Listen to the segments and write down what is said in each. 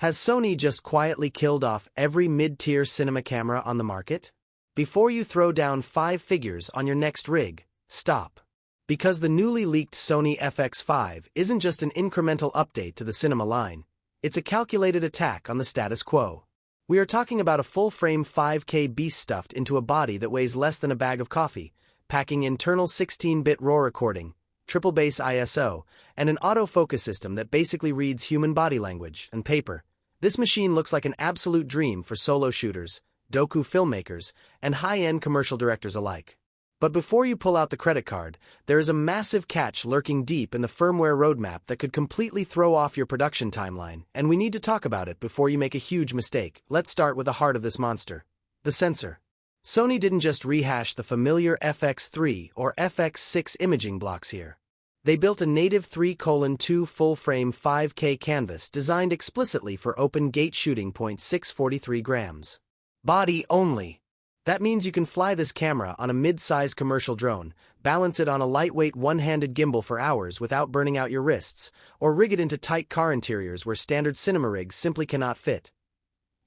Has Sony just quietly killed off every mid-tier cinema camera on the market? Before you throw down 5 figures on your next rig, stop. Because the newly leaked Sony FX5 isn't just an incremental update to the cinema line, it's a calculated attack on the status quo. We are talking about a full-frame 5K beast stuffed into a body that weighs less than a bag of coffee, packing internal 16-bit RAW recording, triple base ISO, and an autofocus system that basically reads human body language and paper. This machine looks like an absolute dream for solo shooters, doku filmmakers, and high-end commercial directors alike. But before you pull out the credit card, there is a massive catch lurking deep in the firmware roadmap that could completely throw off your production timeline, and we need to talk about it before you make a huge mistake. Let's start with the heart of this monster: the sensor. Sony didn't just rehash the familiar FX3 or FX6 imaging blocks here. They built a native 3:2 full-frame 5K canvas designed explicitly for open gate shooting. 643 grams. Body only. That means you can fly this camera on a mid-size commercial drone, balance it on a lightweight one-handed gimbal for hours without burning out your wrists, or rig it into tight car interiors where standard cinema rigs simply cannot fit.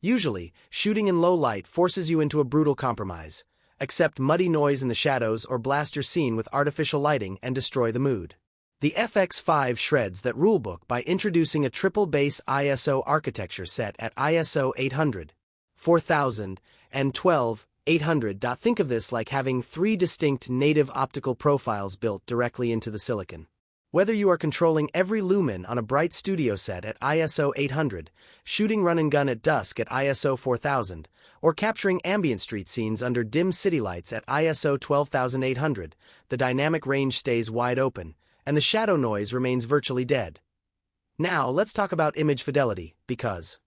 Usually, shooting in low light forces you into a brutal compromise: accept muddy noise in the shadows or blast your scene with artificial lighting and destroy the mood. The FX5 shreds that rulebook by introducing a triple base ISO architecture set at ISO 800, 4000, and 12,800. Think of this like having 3 distinct native optical profiles built directly into the silicon. Whether you are controlling every lumen on a bright studio set at ISO 800, shooting run and gun at dusk at ISO 4000, or capturing ambient street scenes under dim city lights at ISO 12800, the dynamic range stays wide open, and the shadow noise remains virtually dead. Now let's talk about image fidelity, because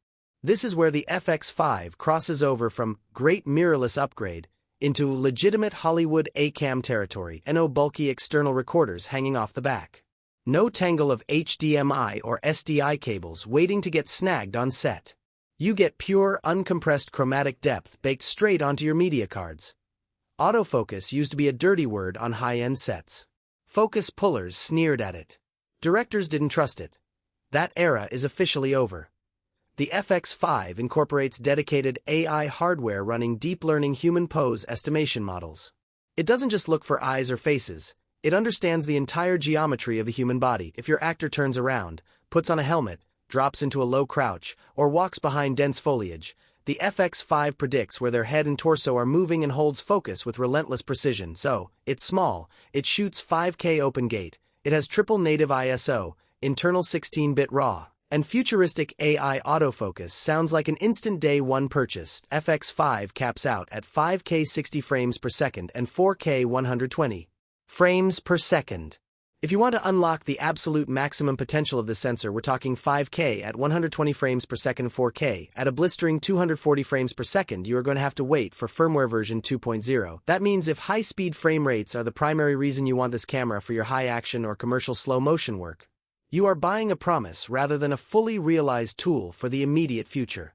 this is where the FX5 crosses over from great mirrorless upgrade into legitimate Hollywood A-cam territory. No bulky external recorders hanging off the back. No tangle of HDMI or SDI cables waiting to get snagged on set. You get pure, uncompressed chromatic depth baked straight onto your media cards. Autofocus used to be a dirty word on high-end sets. Focus pullers sneered at it. Directors didn't trust it. That era is officially over. The FX5 incorporates dedicated AI hardware running deep learning human pose estimation models. It doesn't just look for eyes or faces, it understands the entire geometry of the human body. If your actor turns around, puts on a helmet, drops into a low crouch, or walks behind dense foliage, the FX5 predicts where their head and torso are moving and holds focus with relentless precision. So, it's small, it shoots 5K open gate, it has triple native ISO, internal 16-bit RAW, and futuristic AI autofocus. Sounds like an instant day one purchase. FX5 caps out at 5K 60 frames per second and 4K 120 frames per second. If you want to unlock the absolute maximum potential of the sensor, we're talking 5K at 120 frames per second, 4K at a blistering 240 frames per second. You are going to have to wait for firmware version 2.0. That means if high-speed frame rates are the primary reason you want this camera for your high-action or commercial slow-motion work, you are buying a promise rather than a fully realized tool for the immediate future.